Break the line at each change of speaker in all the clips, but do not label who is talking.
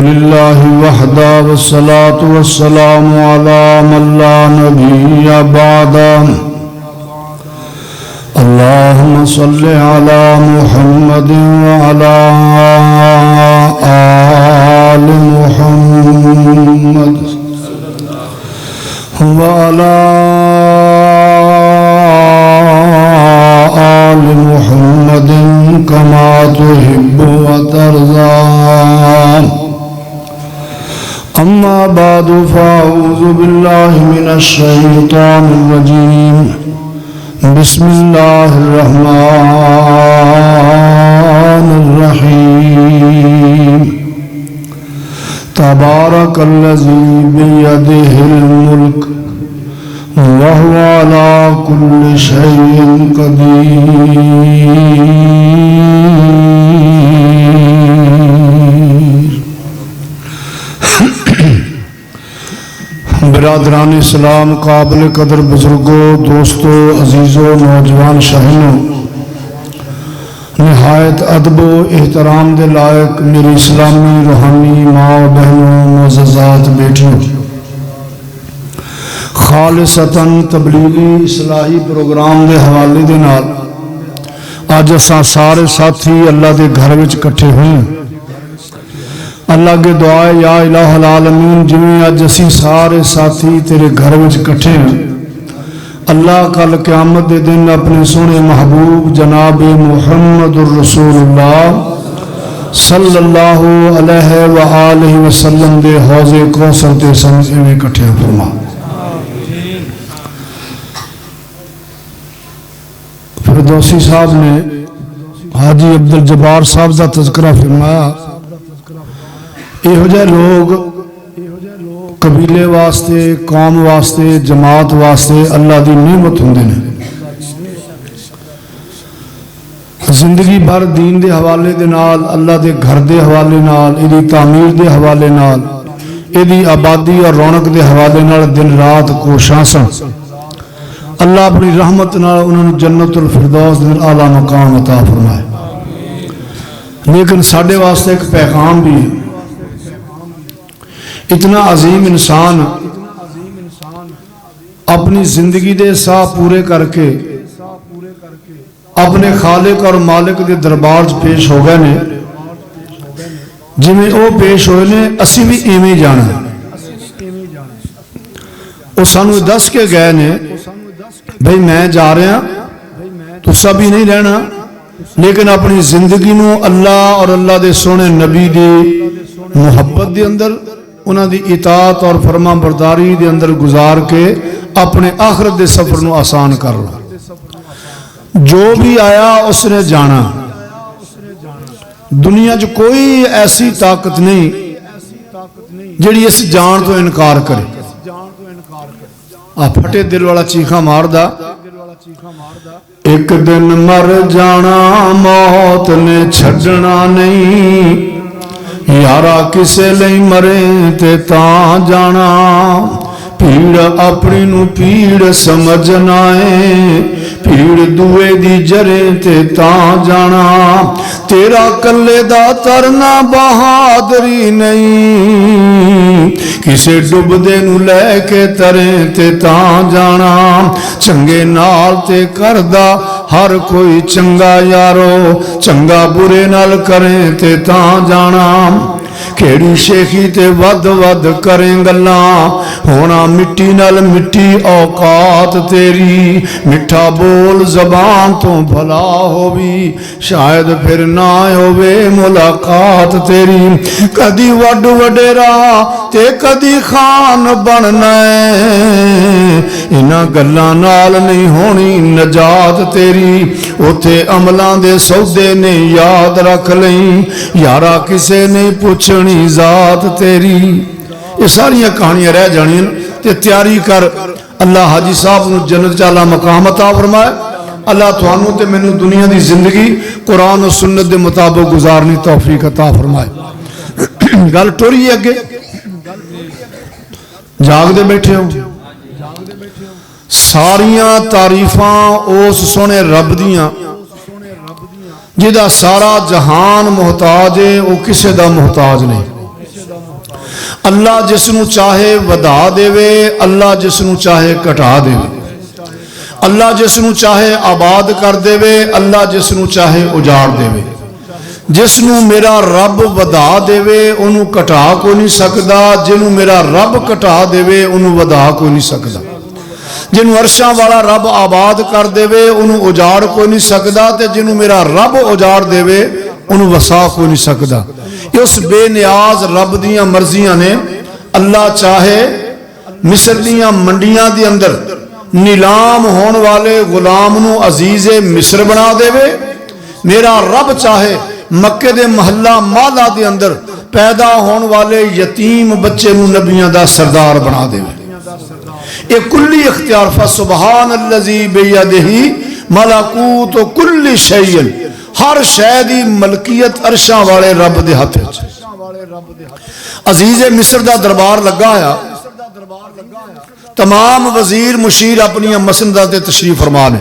लिल्लाहि वहदा वस्सलातु वस्सलामु अला मन ला नबिय्य बअदा। अल्लाहुम्मा सल्लि अला मुहम्मदिन व अला आलि मुहम्मद व अला आलि मुहम्मदिन कमा तुहिब्बु व तर्ज़ा। अम्मा बादु फ़अऊज़ु बिल्लाहि मिनश शैतानिर रजीम। बिस्मिल्लाहिर रहमानिर रहीम। तबारकल्लज़ी बियदिहिल मुल्क व हुवा अला कुल्लि शैइन क़दीर। बिरादरान इस्लाम, काबिल कदर बुजुर्गों, दोस्तों, अजीज़ों, नौजवान शहनों, नहायत अदबो एहतराम दे लायक मेरी इस्लामी रूहानी माँ बहनों, मुअज़्ज़ज़ात बेटियों, खालिसतन तबलीगी इस्लाही प्रोग्राम के हवाले दे नाल अज असां सारे साथी अल्लाह के घर विच इकट्ठे हुए। अल्लाह के दुआ है या इलाहुल आलमीन, जिवें अज असीं सारे साथी तेरे घर विच इकट्ठे हैं, अल्लाह कल क़यामत के दिन अपने सोहने महबूब जनाब मुहम्मदुर रसूलुल्लाह सल्लल्लाहु अलैहि व आलिहि वसल्लम दे हौज़े कौसर ते संग इकट्ठे फरमा। फिरदौसी साहब ने हाजी अब्दुल जब्बार साहब का तज़किरा फरमाया। इहो जिहे लोग कबीले वास्ते, कौम वास्ते, जमात वास्ते अल्लाह की नेमत हुंदे ने। जिंदगी भर दीन के हवाले दे नाल, अल्लाह के घर के हवाले नाल, इहदी तामीर के हवाले नाल, इहदी आबादी और रौनक के हवाले नाल दिन रात कोशां सन। अल्लाह अपनी रहमत नाल उन्होंने जन्नतुल फिरदौस दे आला मकाम अता फरमाए। लेकिन साडे वास्ते एक पैगाम भी है। इतना अजीम इंसान अपनी जिंदगी के साह पूरे करके अपने खालिक और मालिक के दरबार पेश हो गए ने। जिमें वो पेश होए ने, असी भी इवें जाना। वो सानू दस के गए ने भाई मैं जा रहा, तुसा भी नहीं रहना, लेकिन अपनी जिंदगी नू अल्लाह और अल्लाह के सोहने नबी की मुहब्बत के अंदर, उन्हां दी इताअत और फरमा बरदारी के अंदर गुजार के अपने आखिरत के सफर को आसान कर लो। जो भी आया उसने जाना। दुनिया च कोई ऐसी ताकत नहीं जिहड़ी इस जान तो इनकार करे। आ फटे दिल वाला चीखा मारदा, एक दिन मर जाना मौत ने छड़ना नहीं, यारा किसे लई मरे ते तां जाना, भीड़ अपनी नू भीड़ समझना है, भीड़ दुए दी जरे ते तां जाना, तेरा कल्ले दा तरना बहादुरी नहीं, किसे डुबदे नू लैके तरे ते तां जाना, चंगे नाल ते करदा हर कोई चंगा यारो, चंगा बुरे नाल करे ते तां जाना, केड़ी शेखी ते वध वध करें गल्लां, होना मिट्टी नाल मिट्टी औकात तेरी, मिठा बोल जबान तो भला होवी, शायद फिर ना होवे मुलाकात तेरी, कदी वड वडेरा ते कदी खान बनना है, इन्हां गल्लां नाल नहीं होनी नजात तेरी, उथे अमलां दे सौदे ने याद रख लई, यारा किसे नहीं पूछनी जात तेरी। ये सारिया कहानियां रह जानियां ते तैयारी कर। अल्लाह हाजी साहब नूं जन्नत च आला मकाम अता फरमाए। अल्लाह तुहानू ते मैनू दुनिया की जिंदगी कुरान और सुन्नत के मुताबिक गुजारनी तौफीक अता फरमाए। गल टोरी अगे जागदे बैठे हो। सारिया तारीफा उस सोहने रब दियां जिहदा सारा जहान मुहताज है, वह किसी का मुहताज नहीं। अल्लाह जिसनू चाहे वधा देवे, अल्लाह जिसनू चाहे घटा देवे। अल्लाह जिसनू चाहे आबाद कर देवे, अल्लाह जिसनू चाहे उजाड़ देवे। जिसनू मेरा रब वधा देवे उन्होंने घटा को नहीं सकता, जिन्हों मेरा रब घटा देवे उन्होंने वधा को नहीं सकता। जिन्हों अरशां वाला रब आबाद कर देवे उन्होंने उजाड़ को नहीं सकता, तो जिन्हों मेरा रब उजाड़ देवे उन्होंने वसा को नहीं सकता। उस बेनियाज रब दियां मर्जियां ने अल्लाह चाहे मिस्र दियां मंडियां दे अंदर नीलाम होने वाले गुलाम नू अजीज़े मिस्र बना देवे। मेरा रब चाहे मक्के दे महल्ला माला दे अंदर पैदा होने वाले यतीम बच्चे नू नबियां दा सरदार बना देवे। ये कुल्ली इख्तियार फा सुबहान अल्लज़ी बियदिही मलकूत कुल्ली शैइन, हर शै दी मलकियत अरशां वाले रब दे हथ विच। अजीज़े मिस्र दा दरबार लगा होया, तमाम वजीर मुशीर अपनी मसनदा ते तशरीफ फरमा ने।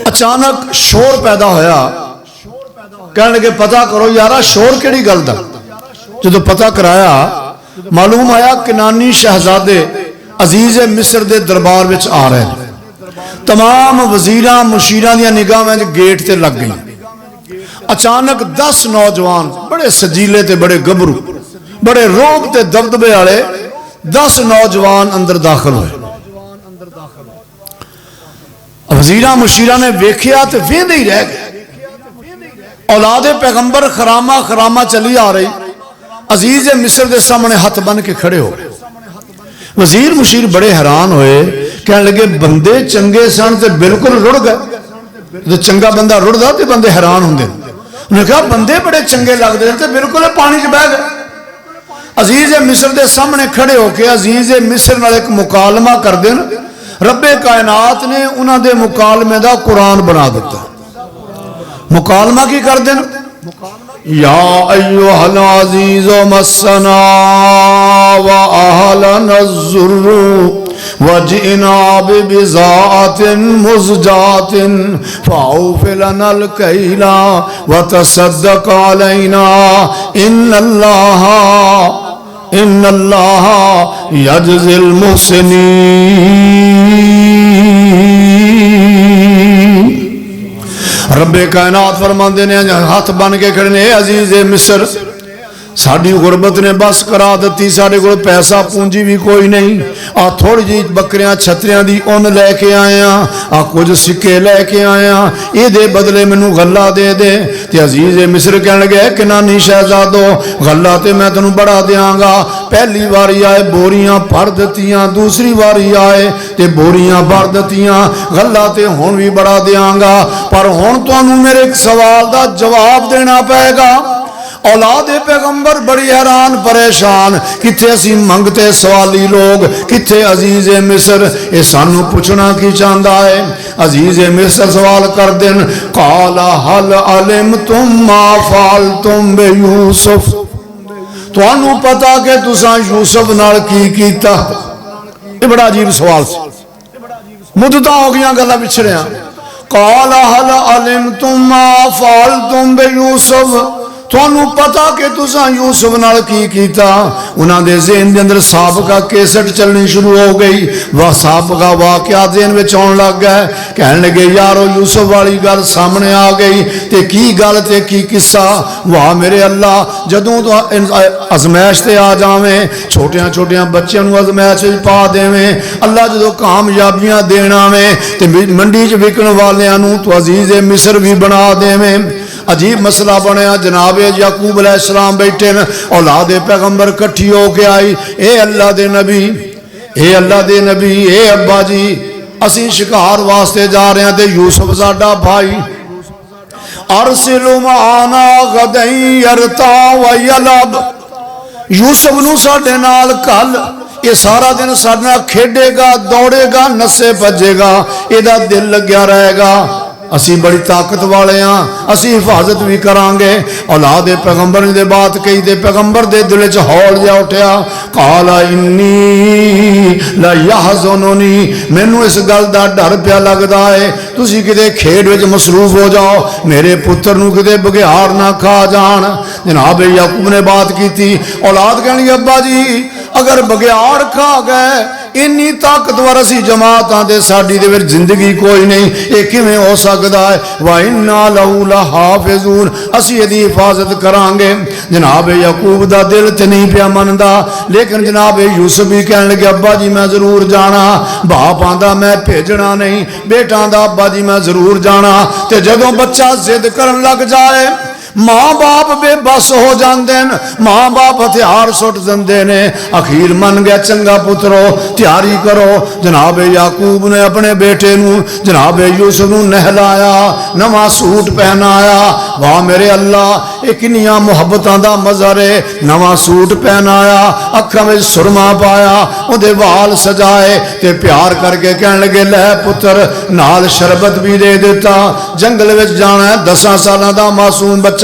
अचानक शोर पैदा होया, कहने लगे पता करो यारा शोर केड़ी गल दा। जो पता कराया मालूम आया किनानी शहजादे अजीज़े मिस्र दे दरबार विच आ रहे हैं। तमाम वजीरां मुशीरां दी निगाहां गेट ते लग गई। अचानक 10 नौजवान बड़े सजीले ते बड़े गभरू, बड़े रोब ते दबदबे वाले 10 नौजवान अंदर दाखिल हुए। वजीरां मुशीरां ने वेख्या तो वेंदे ही रह गए। औलादे पैगंबर खरामा खरामा चली आ रही, अजीज़े मिस्र के सामने हथ बन के खड़े हो। वजीर मुशीर बड़े हैरान होए, कहने लगे बंदे चंगे सन तो बिल्कुल रुड़ गए। जो चंगा बंदा रुड़दा तो बंदे हैरान होंगे। उन्हें कहा बंदे बड़े चंगे लगते हैं तो बिल्कुल पानी च बह गए। अजीज़े मिस्र के सामने खड़े होके अजीज़े मिस्र नाल एक मुकालमा करते हैं। रब्बे कायनात ने उन्होंने मुकालमे का कुरान बना दिता। मुकालमा की करते हैं, या अय्युहल अज़ीज़ो मस्सना व अहलना ज़ुर्रु वजिना बिबिज़ातिन मुज़जातिन फ़अौफ़ि लनल कैला व तसद्दक़ अलैना इन्नल्लाह यजज़िल मुहसिनीन। रब्बे कायनात फरमाते ने हाथ बन के खड़े ने, अजीज़े मिस्र साड़ी गुरबत ने बस करा दी, साढ़े को पैसा पूंजी भी कोई नहीं। आ थोड़ी जी बकरियां छतरियां दी उन लैके आया, आ कुछ सिक्के लैके आया, ये बदले मैनू गला दे दे। ते अजीज़े मिस्र कहने लगे किनानी शहजादो गला तो मैं तेनू बड़ा देंगा। पहली बारी आए बोरियां भर दित्तियां, दूसरी बारी आए तो बोरियां भर दित्तियां, गला तो हुण भी बड़ा देंगा, पर हुण तुहानू मेरे एक सवाल का जवाब देना पेगा। औलादे पैगंबर बड़ी हैरान परेशान, किथे असी मंगते सवाली लोग, किथे अजीज़े मिस्र, ये सानू पूछना की चाहता है। अजीज़े मिस्र सवाल कर देन, काला हल अलिमतुम मा फ़अलतुम बि यूसुफ, तुहानू पता कि तुसां यूसुफ नाल की कीता। ये बड़ा अजीब सवाल सी, मुद्दतां हो गईयां गल्लां विछड़ियां। काला हल अलिमतुम मा फ़अलतुम बि यूसुफ, तुहानू पता कि तुसां यूसुफ नाल की कीता। उन्हां दे ज़हन दे अंदर साबका केसट चलनी शुरू हो गई, वह साबका वाक़या ज़हन विच आउण लग गए। कहण लगे यारो यूसुफ वाली गल सामने आ गई, ते की गल ते की किस्सा। वाह मेरे अल्लाह, जदों तो अजमैश ते आ जावें, छोटियां छोटियां बच्चों नू अजमैश विच पा देवें, अल्लाह जदों कामयाबियां देना वे ते मंडी च विकण वालियां नू तो अजीज़े मिस्र भी बना देवें। अजीब मसला बनया। जनाबे याकूब अलैहिस्सलाम बैठे न, औलादे पैगंबर इकट्ठी होके आई। ए अल्लाह दे नबी, ए अल्लाह दे नबी, ए अब्बा जी असी शिकार वास्ते जा रहे हैं, ते यूसुफ साडा भाई, अरसिलु माना गदई यरता व यलब, यूसुफ नू साडे नाल कल, ये सारा दिन साडे नाल खेडेगा, दौड़ेगा, नसे भजेगा, एदा दिल लग्या रहेगा। असी बड़ी ताकत वाले हाँ, असी हिफाजत भी करांगे। औलाद पैगंबर ने बात कही तो पैगंबर के दिल च हौल जा उठया, काला इन्नी ला यहज़ुनुनी, मैनू इस गल का डर पिया लगता है तुसी किते खेड विच मसरूफ हो जाओ, मेरे पुत्र नू किते बघियाड़ ना खा जान। जनाब याकूब ने बात की थी, औलाद कहनी अब्बा जी अगर बघियाड़ खा गए इन्नी ताकतवर असी जमात आते साडी दे विच जिंदगी कोई नहीं, ये किवें हो सकता है। वा इन्ना लहू लहाफिजून, असी इहदी हिफाजत करांगे। जनाब याकूब दा दिल ते नहीं पिया मनदा, लेकिन जनाब यूसुफ भी कहन लगे अब्बा जी मैं जरूर जाना। बाप आंदा मैं भेजना नहीं, बेटा आंदा अब्बा जी मैं जरूर जाना। ते जदों बच्चा जिद करन लग जाए माँ बाप बेबस हो जाते हैं, माँ बाप हथियार सुट देंदे ने। अखीर मन गया चंगा पुत्रो तैयारी करो। जनाब याकूब ने अपने बेटे नू जनाब यूसुफ नू नहलाया, नवा सूट पहनाया। वाह मेरे अल्लाह ये किन्नियां मुहब्बतां दा मज़हर है। नवा सूट पहनाया, अखां में सुरमा पाया, उहदे वाल सजाए ते प्यार करके कहन लगे लै पुत्र नाल शरबत भी दे दिता। जंगल विच जाना है, 10 सालां दा मासूम बच्चा,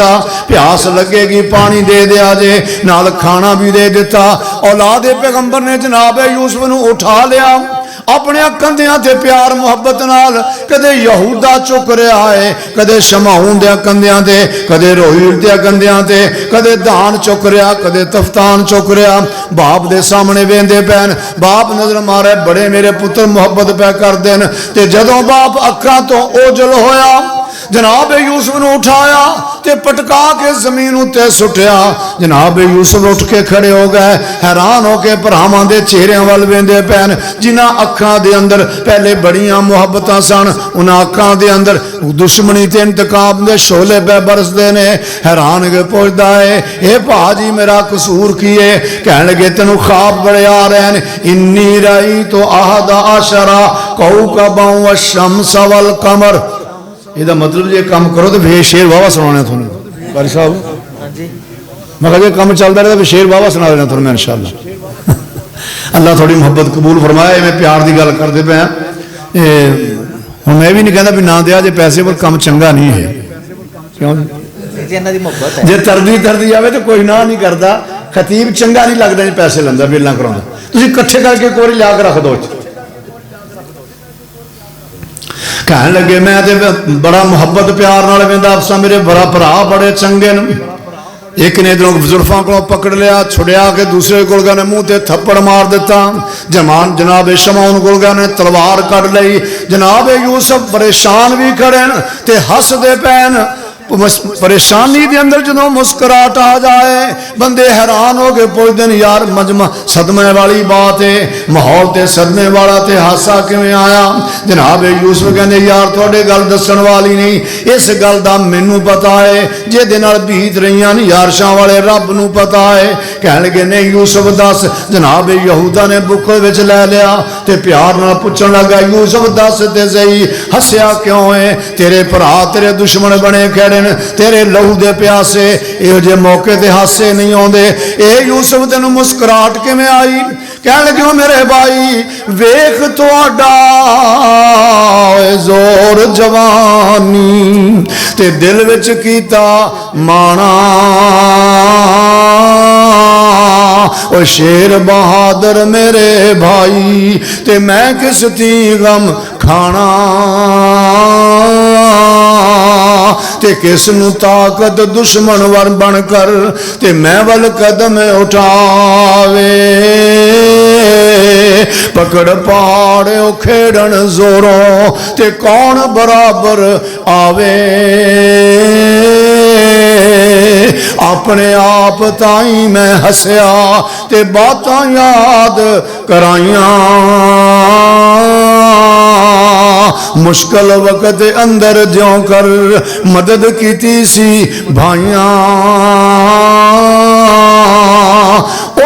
प्यास लगेगी पानी दे दिया जे, नाल खाना भी दे दिता। औलाद पैगंबर ने जनाब यूसुफ नू उठा लिया अपने कंधियां ते प्यार मुहब्बत नाल। कदे यहूदा चुक रहा है, कदे शमाऊन दे कंधियां ते, कदे रोहील दे कंधियां ते, कदे दान चुक रहा, कदे तफ्तान चुक रहा। बाप दे सामने वेंदे पैन, बाप नजर मारे बड़े मेरे पुत्र मुहब्बत पै कर देन। ते जदों बाप अखां तो ओझल होया जनाब यूसुफ ने उठाया ते पटका के जमीन उत्ते सुटिया। जनाब यूसुफ उठ के खड़े हो गए, हैरान होके भरावां दे चेहरिਆਂ ਵੱਲ वेंदे पैन, जिन्हां अखां दे अंदर पहले बड़ियां मुहब्बतां सन, उन्हां अखां दे अंदर दुश्मनी ते इंतकाम दे शोले पै बरसदे ने। हैरान के पुछदा है ए भाजी मेरा कसूर की है? कहण लगे तैनूं ख्वाब बड़े आ रहे हैं, इन्नी राई तो आहदा आशरा कौकबा वशम्स वल कमर। ਇਹਦਾ मतलब ਜੇ ਕੰਮ करो तो फिर शेर वावा सुनाने ਤੁਹਾਨੂੰ ਬਾਰੀ ਸਾਹਿਬ। ਹਾਂਜੀ मैं कहा काम चलता रहा तो शेर वावा सुना देना ਤੁਹਾਨੂੰ मैं इंशाअल्लाह। अल्लाह थोड़ी मुहब्बत कबूल फरमाए। मैं प्यार की गल करते पे हूँ, मैं भी नहीं कहता भी ना दिया जे पैसे पर काम चंगा नहीं है, क्यों जे तरदी तरदी आवे तो कोई ना नहीं करता। खतीब चंगा नहीं लगता जी पैसे लेंदा बेला कराउंदा, तुसीं इकट्ठे करके एक बारी लिया के रख दो। कहन लगे मैं तो बड़ा मुहब्बत प्यार नाल वेंदा अफसा, मेरे बड़ा भरा बड़े चंगे न। एक ने इधरों जुल्फां को पकड़ लिया, छुड़िया के दूसरे गुलगा ने मुंह ते थप्पड़ मार दिता। जनाब शमौन गुलगा ने तलवार कढ़ लई। जनाब यूसुफ परेशान भी खड़े ते हसदे पैन। परेशानी के अंदर जो मुस्कुराहट आ जाए बंदे हैरान हो गए, पुछते हैं यार मजमा सदमे वाली बात है, माहौल ते सदमे वाला ते हासा किवें आया? जनाब यूसुफ कहते यार थोड़े गल दसन वाली नहीं, इस गल का मैनू पता है जिहदे नाल बीत रही यारशां वाले रब नू पता है। कह लगे नहीं यूसुफ दस। जनाब यहूदा ने बुक्कल विच लै लिया ते प्यार नाल पुछण लगा यूसुफ दस ते सही हसिया क्यों है? तेरे भरा तेरे दुश्मन बने खड़े, तेरे लहू दे प्यासे, इहो जे मौके ते हासे नहीं आउंदे। ए यूसुफ तेनू मुस्कुराहट किवें आई? कह लगे मेरे भाई वेख तुहाडा जोर जवानी ते दिल विच कीता माना, ओ शेर बहादुर मेरे भाई ते मैं किस ती गम खाना ते किस नू ताकत दुश्मन वर बन कर ते मैं वल कदम उठावे। पकड़ पाड़े खेड़न जोरों ते कौन बराबर आवे। अपने आप ताई मैं हसया ते बातां याद कराइयां, मुश्किल वक्त अंदर ज्यों कर मदद कीती सी भाइयां।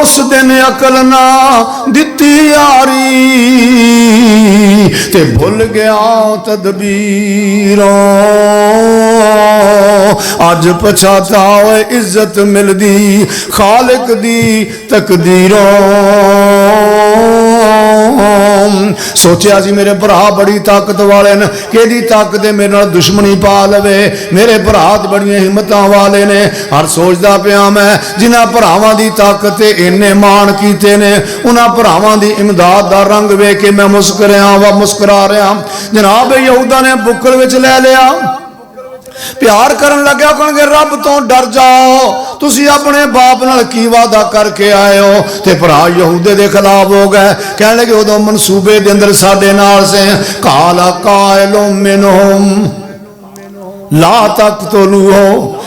उस दिन अकल ना दिती यारी ते भुल गया तदबीरों। अज पछाता होए इज्जत मिलदी खालिक दी तकदीरों। सोचा सी मेरे भरा बड़ी ताकत वाले ने, कि ताकत मेरे नाल दुश्मनी पा लवे, मेरे भरा बड़ियां हिम्मत वाले ने। हर सोचदा पिया मैं जिन्हां भरावां दी ताकत इन्ने मान कीते ने, उन्हां भरावां दी इमदाद दा रंग वेख के मैं मुस्कुरा रहा। जनाब यहूदा ने बुक्कल विच ले लिया, प्यार करन लग्या, कहणगे रब तो डर जाओ, तुसी अपने बाप नाल की वादा करके आए हो। ते भरा यहूदे दे खिलाफ हो गए, कहण लगे उदों मनसूबे दे अंदर साडे नाल से काला कायलो मिनहुम ला तक़्तुलूहु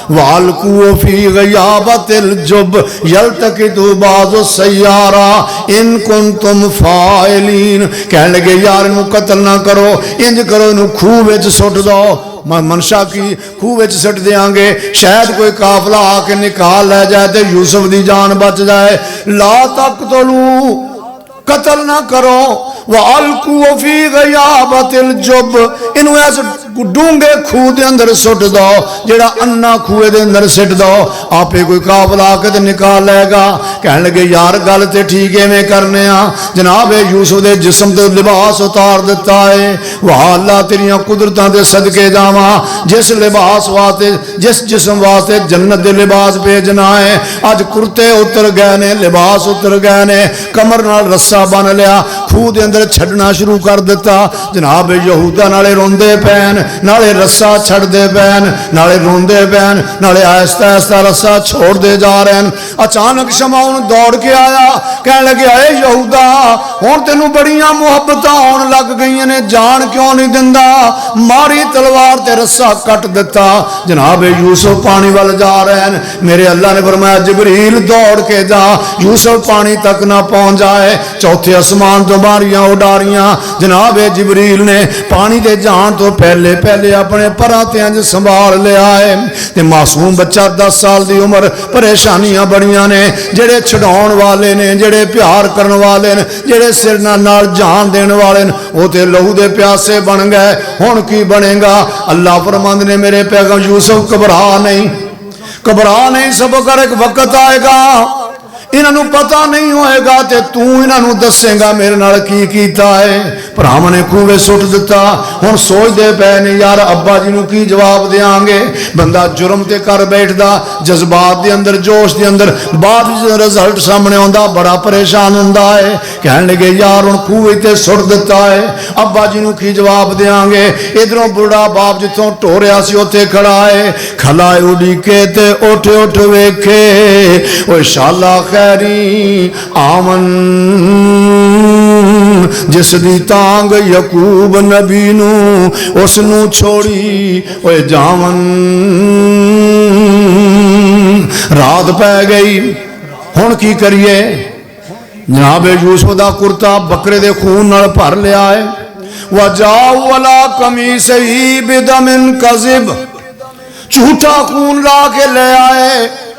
वालकू फी ग़याबतिल जुब यल्तक़ितु बाज़ु सय्यारा इन कुंतुम फ़ाइलीन। कहण लगे यार इनू कत्ल ना करो, इंज करो इनू खूह विच सुट दो, मनशा की खूह विच सुट देंगे, शायद कोई काफिला आके निकाल ले जाए तो यूसुफ की जान बच जाए। ला तक़्तुलू, कत्ल ना करो, वालकू फी ग़याबतिल जुब, इनू इस डूंगे खूह के अंदर सुट दो, जेड़ा अन्ना खूहे के अंदर सिट दो, आपे कोई काफिला आके निकाल लेगा। कह लगे यार गल तो ठीक है मैं करने आ। जनाब यूसुफ के जिस्म तो लिबास उतार दिता है, वाह अल्लाह तेरिया कुदरतां दे सदके जावा, जिस लिबास वास्ते जिस जिस्म वास्ते जन्नत के लिबास भेजना है, अज कुर्ते उतर गए ने, लिबास उतर गए ने, कमर नाल रस्सा बन लिया, खूह के अंदर छड़ना शुरू कर दिता। जनाब यहूदा नाले रोंदे पैन, नाले रस्सा छड़दे पैन, नाले रोंदे पैन, नाले आहिस्ता आहिस्ता रस्सा छोड़ते जा रहे हैं। अचानक शमौन दौड़ के आया, कह लगे आए यहूदा हुण तेनू बड़ियां मुहब्बत होण लग गई ने, जान क्यों नहीं दिंदा, मारी तलवार ते रस्सा कट दिता। जनाब यूसुफ पानी वाल जा रहे हैं, मेरे अल्लाह ने फरमाया जिबरील दौड़ के जा, यूसुफ पानी तक ना पहुंच जाए। चौथे आसमान तो बारियां उडारियां, जनाब जिबरील ने पानी दे जान तो पहले पहले अपने परां ते इंज संभाल लिया है। ते मासूम बच्चा 10 साल की उम्र, परेशानियां बड़ियां ने, जेड़े छड़ाउण वाले ने, जेड़े प्यार करने वाले ने, जेड़े सिर नाल जान देने वाले ने, वो तो लहू दे प्यासे बन गए। हुण की बनेगा? अल्लाह फरमांदे ने मेरे पैगंबर यूसुफ घबरा नहीं, घबरा नहीं, सब कर एक वक्त आएगा इन्हों पता नहीं होएगा ते तू इन्हों दसेगा मेरे नाल की कीता है। भरावां ने खूहे सुट दिता। हुण सोचते पे ने यार अब्बा जी नूं की जवाब देंगे। बंदा जुर्म ते कर बैठदा, जज्बात के अंदर जोश के अंदर, बाद रिजल्ट सामने आंदा बड़ा परेशान हुंदा है। कहण लगे यार हुण खूहे ते सुट दिता है, अब्बा जी नूं की जवाब देंगे। इधरों बुढ़ा बाप जिथों टोरिया सी उत्थे खड़ा है, खला उड़ीके ते उठ उठ वेखे, ओ शाला आमन जिस दी तांग यकूब नबी नू उसनू छोड़ी ओए जावन। रात पै गई, हुण की करिए? जनाब यूसुफ दा कुर्ता बकरे दे खून नाल भर लिया है। वजाऊ वाला कमीसही बिदमिन कज़िब, झूठा खून ला के ले आए।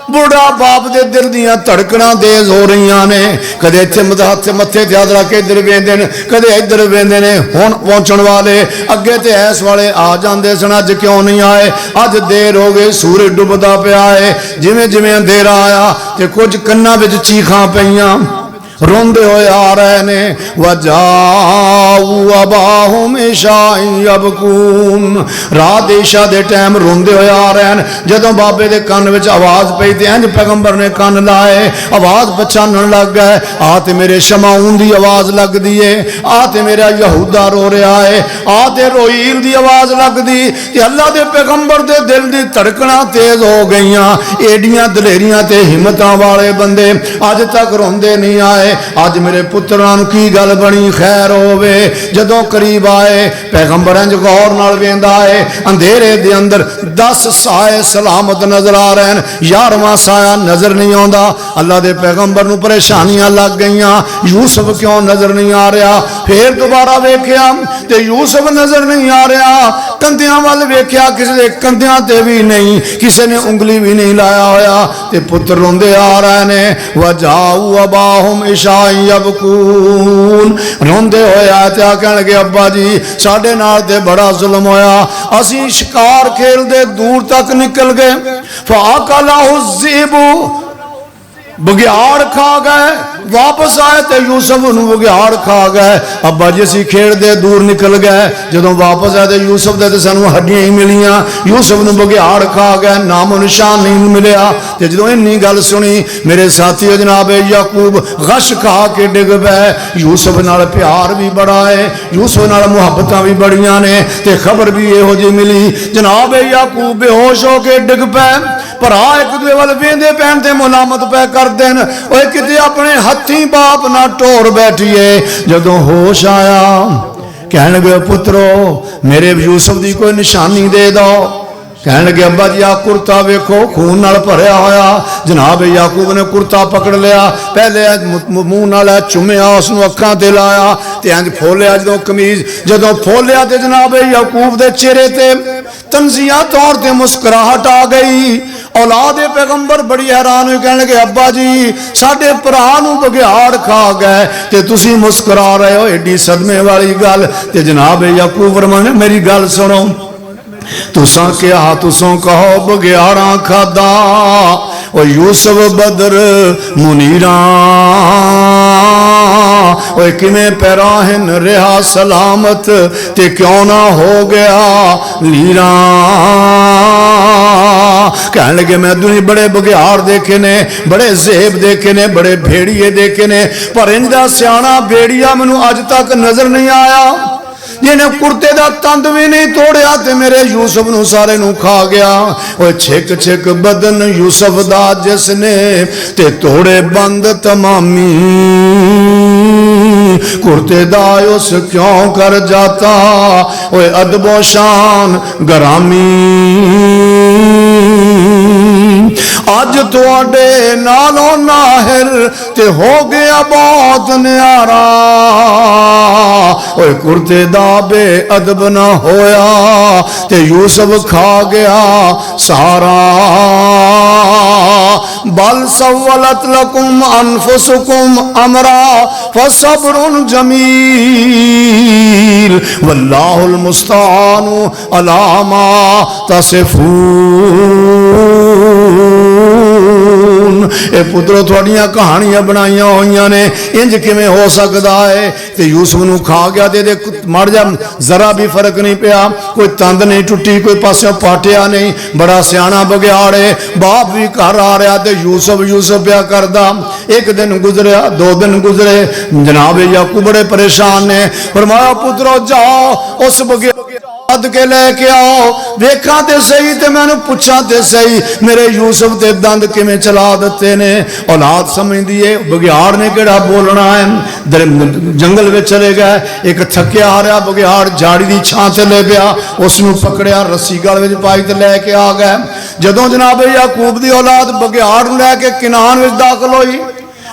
बुढ़ा बाप दे दिल दियां धड़कना तेज हो रही ने, कदे इत्थे मत्थे ते हथ रख के इधर वेंदे ने, कदे इधर वेंदे ने। हुण पहुंचण वाले अगे ते ऐस वाले आ जांदे सन, अज क्यों नहीं आए? अज देर हो गई, सूरज डुबदा पिया है। जिवें जिवें अंधेरा आया ते कुछ कन्नां विच चीखां पईयां, रोंदे हुए आ रहे ने। वजाऊ अबाहुम इशाई यबकून, रात इशा दे टाइम रोंदे हुए आ रहे हैं। जदों बाबे दे कान विच आवाज पई ते इंज पैगंबर ने कान लाए, आवाज पछाणन लग गए। आ ते मेरे शमौन दी आवाज लगदी है, आ ते मेरा यहूदा रो रहा है, आ ते रोईल दी आवाज लगदी। ते अल्लाह दे पैगंबर दे दिल दी धड़कना तेज हो गईयां। एडियां दलेरियां ते हिम्मतां वाले बंदे अज तक रोंदे नहीं आए। आज मेरे पुत्रां नूं की गल बनी? खैर होवे। जदों करीब आए पैगंबर इंज गौर नाल वेंदा है, अंधेरे दे अंदर 10 साए सलामत नजर आ रहे हैं, 11वां साया नजर नहीं आंदा। अल्लाह दे पैगंबर नूं परेशानियां लग गईयां, यूसुफ क्यों नजर नहीं आ रहा? फिर दोबारा वेख्या ते यूसुफ नजर नहीं आ रहा। कंधियां वाल वेख्या, किसी दे कंधियां ते भी नहीं, किसी ने उंगली भी नहीं लाया होया। ते पुत्र रोंदे आ रहे ने। वजाऊ अबाहुम इशाई यबकून, रोंदे होए आते कहण लगे अब्बा जी साडे नाल ते बड़ा जुल्म होया, असीं शिकार खेलदे दूर तक निकल गए। फाकलहु ज़िबु, बघियाड़ खा गए। वापस आए तो यूसुफ नूं बघियाड़ खा गए। अब्बा जी असीं खेड़दे दूर निकल गए, जदों वापस आए तो यूसुफ दे सानूं हड्डियां ही मिलियां। यूसुफ नूं बघियाड़ खा गए, नामो निशान नहीं मिलिया। ते जदों इन्नी गल सुनी मेरे साथी जनाब याकूब गश खा के डिग पे। यूसुफ नाल प्यार भी बड़ा है, यूसुफ नाल मुहब्बतां भी बड़ियां ने, ते खबर भी इहो जी मिली। जनाब याकूब बेहोश हो के डिग पे। भरा एक दूजे वाल वेंदे पैन ते मुलामत पै कर देन, ओए किते अपने हत्थी बाप ना टोर बैठिए। जदों होश आया कहन लगे पुत्रो मेरे यूसुफ की कोई निशानी दे दो। कहन लगे अब्बा जी आ कुर्ता वेखो खून नाल भरिया होया। जनाब याकूब ने कुर्ता पकड़ लिया, पहले मूँह नाल चुमिया, उसनूं अखां ते लाया ते इंज फोलिया। जदों कमीज जदों फोलिया ते जनाब याकूब दे चेहरे ते तंजिया तौर ते मुस्कुराहट आ गई। औलाद पैगंबर बड़ी हैरान हुई, कहने लगे अब्बा जी साडे भरा नूं बघियाड़ खा गए ते तुसीं मुस्कुरा रहे हो, एडी सदमे वाली गल। ते जनाब याकूब फरमाने मेरी गल सुनो, तुसां क्या तुसों कहो बघियाड़ा खादा, ओ यूसुफ बदर मुनीरा ओए किवें पैराहन रहा सलामत ते क्यों ना हो गया लीरा। कहने लगे मैं दुनिया बड़े बघियाड़ देखे ने, बड़े जेब देखे ने, बड़े भेड़िए देखे ने, पर इंदा सियाना भेड़िया मैनू अज तक नजर नहीं आया जिन्हें कुर्ते का तंद भी नहीं तोड़िया ते मेरे यूसुफ नूं सारे नूं खा गया। ओए छिक छिक बदन यूसुफ दा जिसने ते तोड़े बंद तमामी, कुर्ते दा उस क्यों कर जाता ओए अदबो शान गरामी। अज तुहाडे नालों नाहिर ते हो गया बहुत न्यारा, ओए कुर्ते दा बे अदब ना होया ते यूसुफ खा गया सारा। बल सव्वलत लकुम अनफुसुकुम अमरा फसब्रुन जमील वल्लाहुल मुस्तानु अला मा तसिफून। ए पुत्रो थोड़ियां कहानियां बनाइया हुई ने, इंज किवें हो सकता है। ते यूसुफ नूं खा गया ते मर जा जरा भी फर्क नहीं पिया, कोई तंद नहीं टुटी, कोई पासों पाटिया नहीं, बड़ा सियाना बघियाड़ है। बाप भी घर आ रहा ते यूसुफ यूसुफ पिया करदा। एक दिन गुजरिया, दो दिन गुजरे, जनाब याकूब बड़े परेशान ने। फरमाया पुत्रो जाओ उस बघियाड़ के लेके आओ, देखा ते सही ते मैनू पूछा ते सही मेरे यूसुफ ते दंद किवें चला दिते ने। औलाद समझदी है बघियाड़ ने केड़ा बोलना है। जंगल में चले गए, एक थकिया आ रहा बघियाड़ झाड़ी की छां ते ले पिया, उसनूं पकड़िया रस्सी गल विच पाई ते लैके आ गए। जदों जनाब याकूब की औलाद बघियाड़ नूं लैके किनान विच दाखिल होई,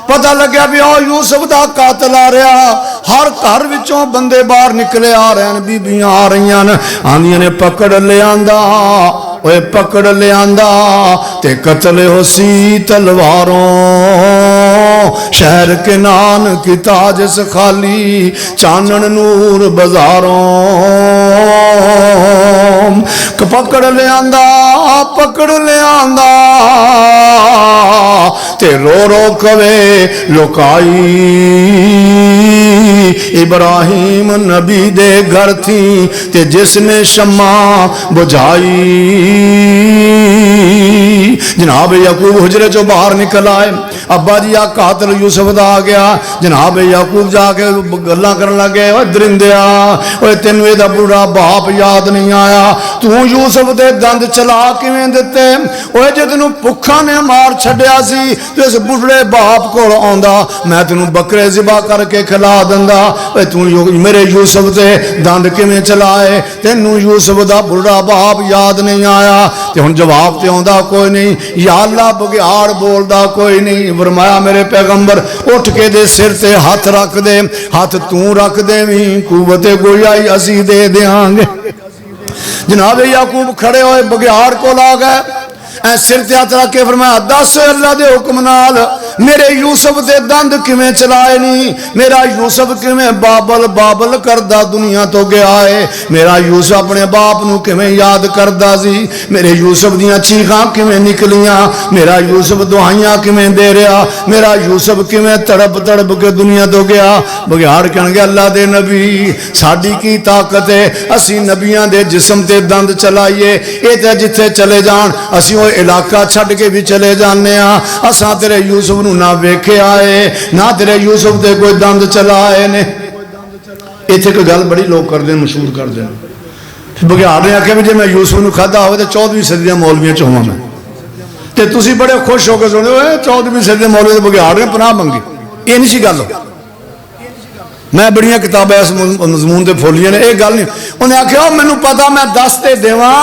पता लग्या भी आओ यूसुफ का कातल आ रहा। हर घर विचों बंदे बाहर निकले आ रहे हैं, बीबियां आ रही हैं, आंदियां ने पकड़ लिया, ओए पकड़ लिया ते कतल होसी तलवारों। शहर के नान की ताज खाली चानन नूर बाजारों। पकड़ लिया पकड़ लिया ते रो रो कवे लुकाई। इब्राहिम नबी दे घर थी ते जिसने शम्मा बुझाई। जनाब याकूब हुजरे चो बाहर निकल आए, अब्बा जी आ कातल यूसुफ दा आ गया। जनाब याकूब जाके गल्लां करन लगे, ओए दरिंदिया ओए तेनू इहदा बुरा बाप याद नहीं आया, तू यूसुफ दे दंद चला किवें दिते? ओए जे तेनू भुखा ने मार छड्डिया सी ते इस बुढ़े बाप कोल आंदा मैं तेनू बकरे ज़िबा करके खिला दिंदा। ओए तू मेरे यूसुफ दे दंद किवें चलाए? तेनू यूसुफ दा बुढ़ा बाप याद नहीं आया? ते हुण जवाब ते आउंदा कोई नहीं, या अल्लाह बघियाड़ बोलदा कोई नहीं। फरमाया मेरे पैगंबर उठ के दे सिर ते हाथ रख दे, हाथ तू रख देवीं कुव्वते गोयाई असी दे देंगे। जनाब याकूब खड़े होए बघियाड़ को ला गए। ऐ सिर ते हथ रख के फरमाया, दस अल्लाह दे हुक्म नाल मेरे यूसुफ दे दंद किवें चलाए नहीं, मेरा यूसुफ किवें बाबल बाबल करदा दुनिया तो गया है, मेरा यूसुफ अपने बाप नूं किवें याद करदा सी, मेरे यूसुफ दियां चीखां किवें निकलियां, मेरा यूसुफ दुआइयां किवें दे रहा, मेरा यूसुफ किवें तड़प तड़प के दुनिया तो गया। बघियाड़ कहणगे अल्लाह दे नबी साडी की ताकत है, असी नबियां दे जिस्म ते दंद चलाइए, ये तो जिथे चले जान असी वो इलाका छड्ड के भी चले जाने आ, असां तेरे यूसुफ नूं ना वेख्या है ना तेरे यूसुफ दे कोई दंद चलाए ने। इत्थे एक गल बड़ी लोग करते मशहूर करते हैं। बघियाड़ ने आख्या भी जे मैं यूसुफ नूं खाधा हो तो 14वीं सदी के मौलवियों च होवां मैं, तो तुसीं बड़े खुश होकर सुनो 14वीं सदी के मौलवी तो बघियाड़ ने पनाह मंगी, ये नहीं सी गल। मैं बड़िया किताबां इस मजमून से फोलियां ने, यह गल नहीं। उन्हें आख्या मैनू पता मैं दस ते देवां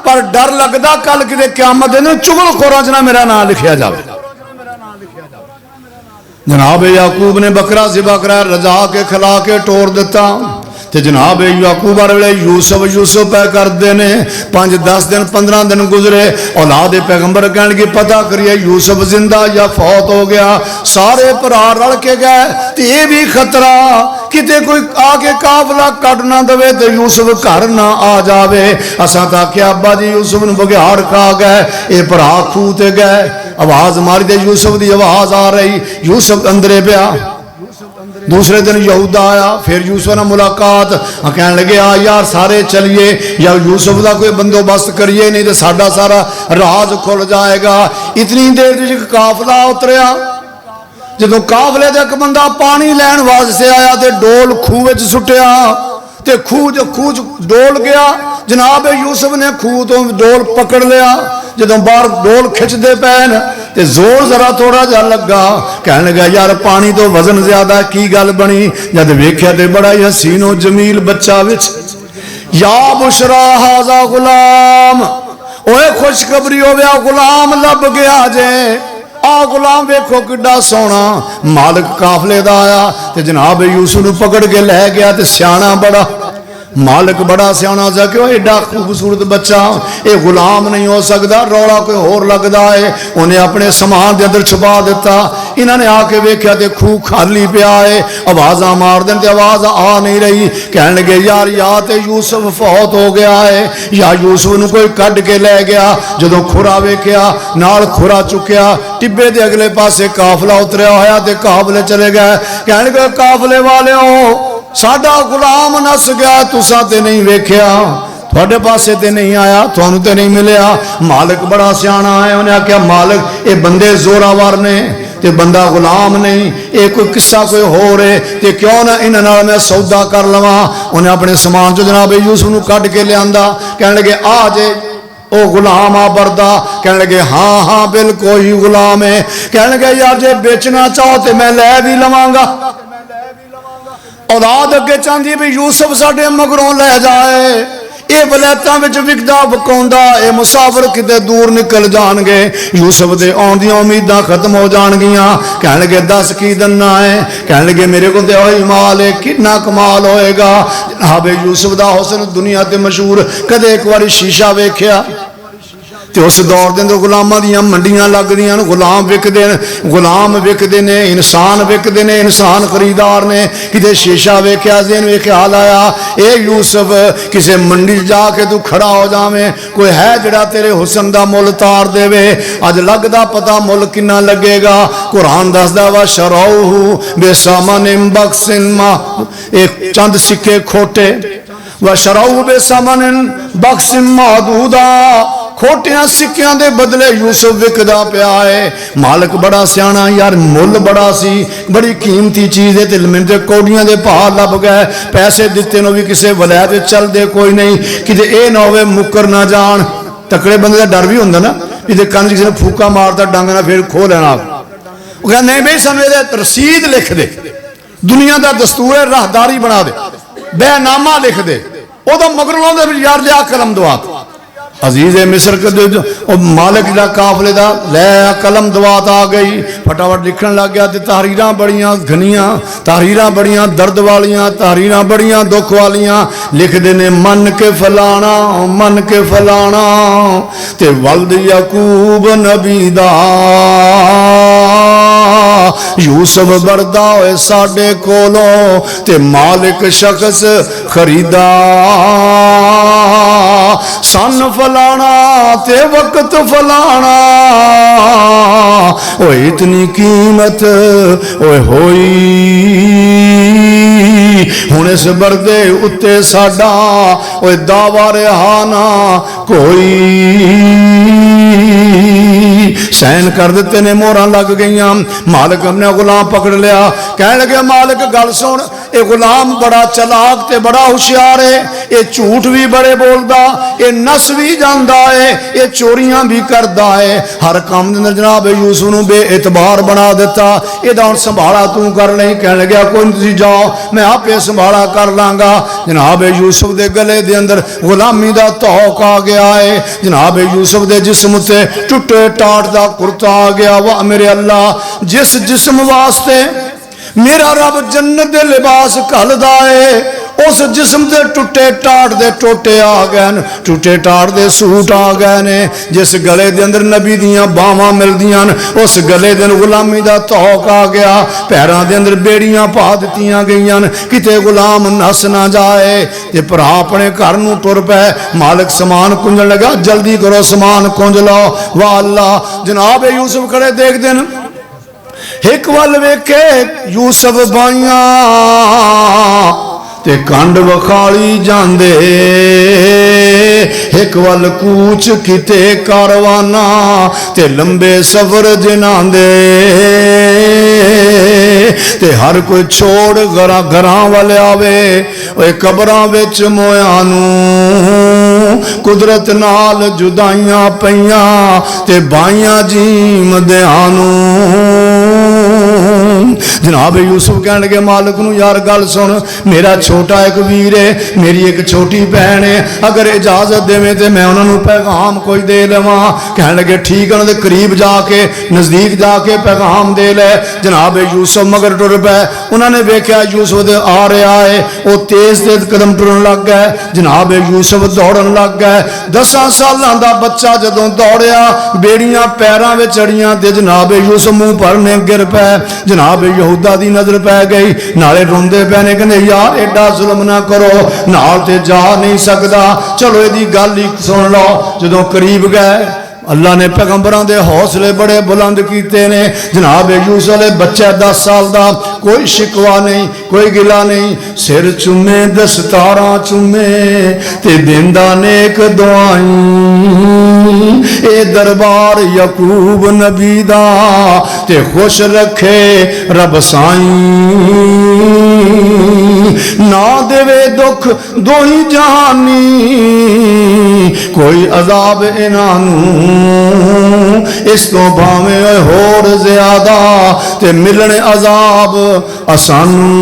पर डर लगता कल किते क़यामत दिन चुगलखोरां च ना मेरा नाम लिखिया जाए। जनाब याकूब ने बकरा ज़िबा कराया, रजा के खिला के टोर दिता, तो जनाब याकूब हर वे यूसुफ यूसुफ पै करते ने। 5-10 दिन 15 दिन गुजरे, औलाद पैगंबर कहने की पता करिए यूसुफ जिंदा या फौत हो गया। सारे भरा रल के गए, तो ये भी खतरा किते कोई आके काफला कट ना दे तो यूसुफ घर ना आ जावे। असा तो आख्या अब्बा जी यूसुफ नूं बघियाड़ खा गए, ये भरा खूह ते गए, आवाज मारी तो यूसुफ की आवाज आ रही, यूसुफ अंदरे पिया। दूसरे दिन यहूदा आया, फिर यूसुफ ने मुलाकात, कहने लगे आ यार सारे चलिए या यूसुफ का कोई बंदोबस्त करिए, नहीं तो साडा सारा राज खुल जाएगा। इतनी देर काफला उतरिया, जो काफले का एक बंदा पानी लैन वास्ते आया तो डोल खूह सुटिया, तो खूह डोल गया। जनाब यूसुफ ने खूह तो डोल पकड़ लिया, जो बाहर डोल खिंचते पैन तो जोर जरा थोड़ा जा लगा, कह लगा यार पानी तो वजन ज्यादा, की गल बनी। जब वेख्या तो बड़ा ही हसीनो जमील बच्चा विच, या बुशरा हाजा गुलाम, ओए खुशखबरी हो गया गुलाम लभ गया जे। आ गुलाम वेखो किड्डा सोना, मालिक काफले दा आया ते जनाब यूसुफ नूं पकड़ के लै गया। ते सियाना बड़ा, मालिक बड़ा सियाना सा, क्यों एडा खूबसूरत बच्चा ये गुलाम नहीं हो सकता, रौला कोई होर लगता है। उन्हें अपने समान के अंदर छुपा दिता। इन्होंने आके वेख्या तो खूह खाली पिया है, आवाजा मार दें तो आवाज आ नहीं रही। कह लगे यार या तो यूसुफ फौत हो गया है या यूसुफ नूं कोई कढ़ के लै गया। जो खुरा वेख्या नाल खुरा चुकया, टिब्बे के अगले पासे काफला उतरिया होया ते काफले चले गए। कह लगे काफले वाले हो साडा गुलाम नस गया, तुसा ते नहीं वेख्या, थोड़े पासे ते नहीं आया, थानू ते नहीं मिलया। मालिक बड़ा सियाना है, उन्हें आख्या मालिक ये बंदे जोरावर ने ते बंदा गुलाम नहीं, ये कोई किस्सा कोई हो रहे ते क्यों ना इन्हां नाल मैं सौदा कर लवा। उन्हें अपने समान चो जनाब यूसुफ नूं कढ के लियांदा। कहने लगे आ जे ओ गुलाम आ बरदा। कहने लगे हाँ हाँ बिल्कुल ही गुलाम है। कहने लगे यार जे बेचना चाहो तो मैं लै भी लवांगा। औलाद अगे चाहती भी यूसुफ साडे मगरों लै जाए, ये वलैतां विच विकदा वकाउंदा, ये मुसाफिर किते दूर निकल जाणगे, यूसुफ दे आउण दीआं उम्मीदां खत्म हो जाणगियां। कहण लगे दस की दन्ना है। कहण लगे मेरे को तो ओही माल है, कितना कमाल होएगा। जनाब यूसुफ दा हुस्न दुनिया ते मशहूर, कदे एक बारी शीशा वेख्या तो उस दौर के अंदर गुलामां दियां मंडियां लगदियां, गुलाम विकदे ने, इंसान विकदे ने, इंसान खरीदार ने। किते शीशा वेख्या दिन वे ख्याल आया ए यूसुफ किसी मंडी जाके तू खड़ा हो जावे, कोई है जिहड़ा तेरे हुस्न दा मुल तार देवे। अज लगदा पता मुल किन्ना लगेगा। कुरान दसदा वा शरौहु बेसमनिन बख्सिन मा, एक चंद सिक्के खोटे, व शरौहु बेसमनिन बख्सिन महदूदा, खोटिया सिक्कियां दे बदले यूसुफ विकदा पिया है। मालिक बड़ा सियाना यार, मुल बड़ा सी, बड़ी कीमती चीज है, ते मिंटे कौड़ियां दे भाव लभ गए। पैसे दिते नो भी किसी वलैत चलते कोई नहीं, किते ये ना होवे मुकर ना जान। तकड़े बंदे का डर भी होंदा ना, इहदे कंन किसी ने फूका मारता डंग ना फिर खो लेना। वो कहते नहीं भाई सानू इहदे रसीद लिख दे, दुनिया का दस्तूर है राहदारी बना दे, बैनामा लिख दे। उदों मगरों लाउंदे यार लिया कलम दवा, अजीज मिस्र के मालिक दा काफले दा लै कलम दवात आ गई, फटाफट लिखन लग गया। तो तहरीर बड़िया घनिया, तहरीर बड़िया दर्द वालियां, तहरीर बड़िया दुख वालियां लिखते ने। मन के फलाना, मन के फलाना ते वल्द यकूब नबी दा यूसुफ बरदा होए साडे कोलों ते मालिक शख्स खरीदा। सन फलाना ते वक्त फलाना ओ इतनी कीमत ओए होई। हुण इस बरदे उत्ते साडा ओए दावा रहा ना कोई। सैन कर दिते ने, मोहर लग गई। मालिक अपने गुलाम पकड़ लिया, कह लगे मालिक गल सुन, ये गुलाम बड़ा चलाक ते बड़ा होशियार है, ये झूठ भी बड़े बोलदा, ये नस भी जांदा है, ये चोरियां भी करदा है, हर काम दे अंदर जनाब यूसुफ नूं बेइतबार बना दिता। इहदा हुण संभाला तू कर नहीं। कह लग्या कोई नहीं, तुसीं जाओ मैं आपे संभाला कर लांगा। जनाब यूसुफ दे गले दे अंदर गुलामी दा धौक आ गया है। जनाब यूसुफ दे जिस्म ते टुटे टाट दा कुर्ता आ गया। वाह मेरे अल्लाह, जिस जिस्म वास्ते मेरा रब जन्नत दे लिबास घलदा है, उस जिस्म दे टुटे टाट दे टोटे आ गए, टुटे टाट दे सूट आ गए ने। जिस गले दे अंदर नबी दियां बावां मिलदियां, उस गले दे गुलामी दा धौक आ गया। पैरां दे अंदर बेड़ियां पा दित्तियां गईयां किते गुलाम नस ना जाए। ते भरा अपने घर नूं तुर पै। मालिक समान कुंजण लगा, जल्दी करो समान कुंज लो। वाह अल्लाह, जनाब यूसुफ खड़े देखदे न, एक वल वेखे यूसुफ बाइयां ते कंड वखाली जांदे, एक वल कूच किते कारवाना ते लंबे सफर जिनांदे। ते हर कोई छोड़ घरा घरां वाल आवे, ओए कबरां विच मोयां नूं कुदरत नाल जुदाइयां पईयां ते बाइयां जीम दियां नूं। जनाब यूसुफ कह लगे मालिक नूं, यार गल सुन, मेरा छोटा एक वीर है, मेरी एक छोटी भैन है, अगर इजाजत देवे तो मैं उन्होंने पैगाम कोई दे लवां। कह लगे ठीक है, उन्होंने करीब जाके नज़दीक जाके पैगाम दे ले। जनाब यूसुफ मगर टुर पै। उन्होंने वेख्या यूसुफ दे आ रहा है, वो तेज तेज कदम टुरन लग गए। जनाब यूसुफ दौड़न लग गए। 10 सालां दा बच्चा जदों दौड़िया, बेड़ियां पैरां विच चढ़ियां ते जनाब यूसुफ मुंह भरने गिर पै। जनाब यहूदा दी नजर पै गई, नाले रोंदे पै ने, कहंदे यार एडा जुल्म ना करो, नाल ते जा नहीं सकदा, चलो इहदी गल ही सुन लो। जदों करीब गए, अल्लाह ने पैगंबरां दे हौसले बड़े बुलंद कीते ने। जनाब यूसुफ दे बच्चा 10 साल दा, कोई शिकवा नहीं, कोई गिला नहीं, सिर चुमे दस्तारां चुमे ते देंदा नेक दुआई। ए दरबार यकूब नबी दा ते खुश रखे रब साईं। ना देवे दुख दोही जहानी, कोई अजाब इन्हां नूं इस तो भावे होर ज्यादा ते मिलने अजाब असानू।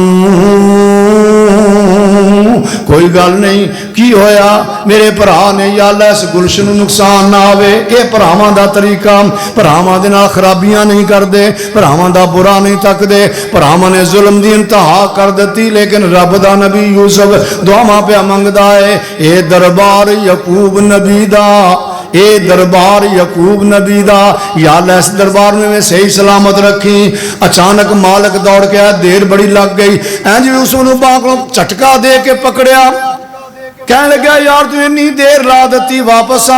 कोई गल नहीं, की होया मेरे भरा ने, या अल्लाह इस गुलशन नूं नुकसान ना आवे। ये भरावां दा तरीका, भरावां दे नाल खराबियां नहीं करदे, भरावां दा बुरा नहीं तकदे। भरावां ने जुल्म दी इंतहा कर दित्ती, लेकिन रब दा नबी यूसुफ दुआवां पिया मंगदा है। ए दरबार यकूब नबी दा, ए दरबार यकूब नबी दा, या अल्लाह इस दरबार में मैं सही सलामत रखी। अचानक मालिक दौड़ के आया, देर बड़ी लग गई। इंज यूसुफ नूं बांह कोलों झटका दे के पकड़िया, कह लग्या यार तू इन्नी देर ला दी, वापस आ।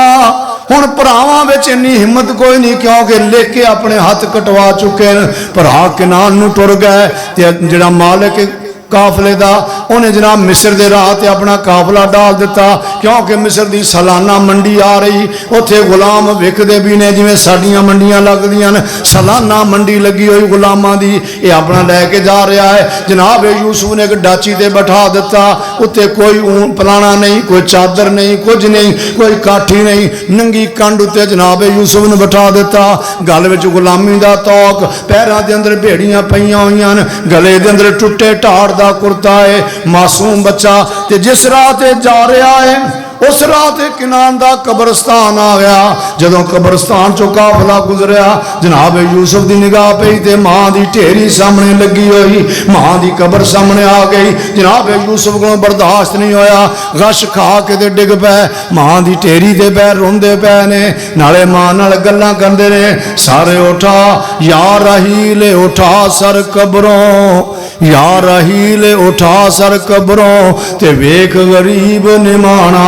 हुण भरावां विच इन्नी हिम्मत कोई नहीं, क्योंकि लेके अपने हथ कटवा चुके हैं। भरा किनान नूं टुर गए ते जिहड़ा मालिक काफले दा, उन्हें जनाब मिस्र दे राह ते अपना काफला डाल दिता, क्योंकि मिस्र दी सालाना मंडी आ रही। उत्थे गुलाम विकदे भी ने, जिवें साडियां मंडियां लगदियां ने, सालाना मंडी लगी हुई गुलामां दी। ये अपना लैके जा रहा है। जनाब यूसुफ ने एक डाची ते बैठा दिता, उत्ते कोई ऊन पलाना नहीं, कोई चादर नहीं, कुछ नहीं, कोई काठी नहीं, नंगी कंड उत्ते जनाब यूसुफ ने बैठा दिता। गल विच गुलामी दा तौक, पैरां दे अंदर भेड़ियां पईयां होईयां ने, गले दे अंदर टुटे ढाड़ दा कुर्ता है। मासूम बच्चा ते जिस राह ते जा रहा है, उस रात किनान दा कब्रस्तान आ गया। जदों कब्रस्तान चो काफला गुजरिया, जनाब यूसुफ दी निगाह पई ते मां दी ढेरी सामने लगी हुई, मां दी कब्र सामने आ गई। जनाब यूसुफ को बर्दाश्त नहीं होया, गश खा के ते डिग पै, मां दी ढेरी दे पैर रोंदे पै ने, नाले मां नाल गल्लां करदे ने। सारे उठा या रहीले उठा सर कब्रों, या रहीले उठा सर कब्रों, ते वेख गरीब निमाना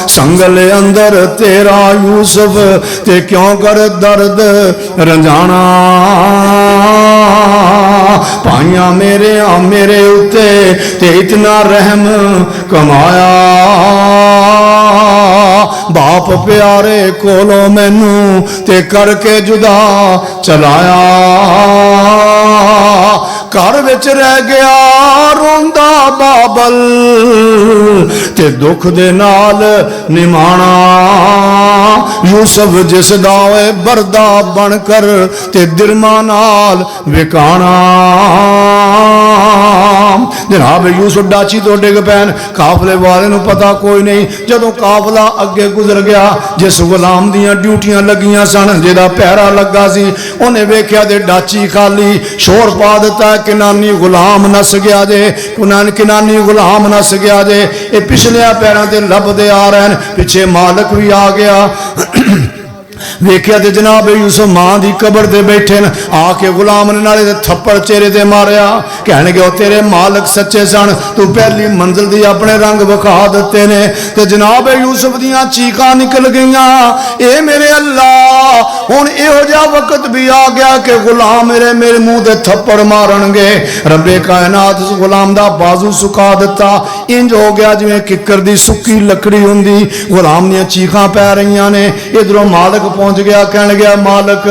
संगल अंदर तेरा यूसुफ, ते क्यों कर दर्द रंजाना। पाइया मेरे उत्ते ते इतना रहम कमाया, बाप प्यारे कोलों मैनू ते करके जुदा चलाया। घर विच रह गया रोंदा बाबल, ते दुख दे नाल निमाना। यूसुफ जिस दावे बरदा बनकर ते दिरमा नाल विकाना। जनाब यूसुफ डाची तो डिग पैन, काफले वाले नूं पता कोई नहीं। जदों काफला अगे गुजर गया, जिस गुलाम दियां ड्यूटियां लगियां सन, जिहदा पहरा लगा सी, उन्हें वेख्या ते डाची खाली। शोर पा दिता, किनानी गुलाम नस गया जे, किनानी गुलाम नस गया जे। ये पिछलिया पैरों ते लभदे आ रहे हैं, पिछे मालिक भी आ गया। वेख्या ते जनाब यूसुफ मां दी कब्र ते बैठे न, आके गुलाम ने नाले थप्पड़ चेहरे ते मारिया। कहने गए तेरे मालिक सच्चे सन, तू पहली मंजिल दी अपने रंग विखा दिते ने। ते जनाब यूसुफ दियां चीखां निकल गईयां, ए मेरे अल्लाह हुण इहो जिहा वक्त भी आ गया कि गुलाम मेरे मुंह ते थप्पड़ मारनगे। रब्बे कायनात उस गुलाम दा बाजू सुका दिता, इंज हो गया जिवें किकर दी सुक्की लकड़ी हुंदी। गुलाम दियां चीखां पै रहीआं ने। इधरों मालिक पहुंच गया, कहने गया मालिक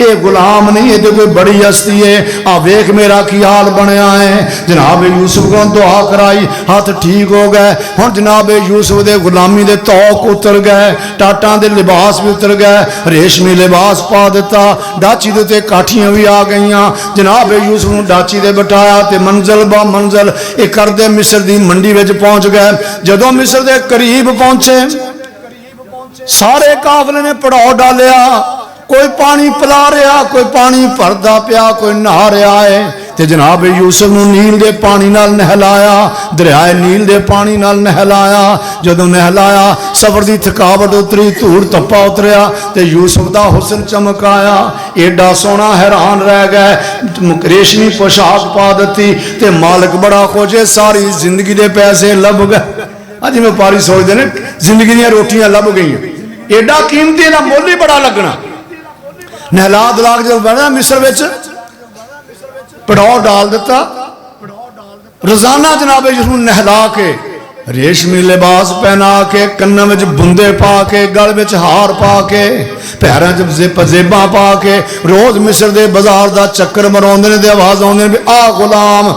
ये गुलाम नहीं, ये तो कोई बड़ी हस्ती है, आ वेख मेरा की हाल बनया है। जनाब यूसुफ को दुआ कराई, हाथ ठीक हो गए। हुण जनाब यूसुफ दे गुलामी दे तौक उतर गए, टाटां दे लिबास भी उतर गए, रेशमी लिबास पा दिता। डाची दे उत्ते काठियां भी आ गईयां। जनाब यूसुफ नूं डाची दे बिठाया ते मंजिल बा मंजिल एक करदे मिस्र दी मंडी विच पहुंच गए। जदों मिस्र दे करीब पहुंचे, सारे काफले ने पड़ाव डालिया। कोई पानी पिला रहा, कोई पानी भरदा पिया, कोई नहा रहा है। ते जनाब यूसुफ नूं नील दे पानी नाल नहलाया, दरियाए नील दे पानी नाल नहलाया। जदों नहलाया, सफर दी थकावट उतरी, धूड़ तप्पा उतरिया, ते यूसुफ दा हुस्न चमकाया। एडा सोहना हैरान रह गए। रेशमी पोशाक पा दी ते मालिक बड़ा खुश है, सारी जिंदगी दे पैसे लभ गए। अज व्यापारी सोचते हैं जिंदगी दी रोटियां लभ गई, एडा कीमती का मुल ही बड़ा लगना। नहला दला के जब बना मिस्र विच पड़ाव डाल दिता। रोजाना जनाब जिसनों नहला के, रेशमी लिबास पहना के, कन्ना में बुंदे पा के, गल में हार पा के, पैरों च पजेबा पा के, रोज मिस्र के बाजार का चक्कर मराउंदे ने। आवाज आउंदे भी आ गुलाम,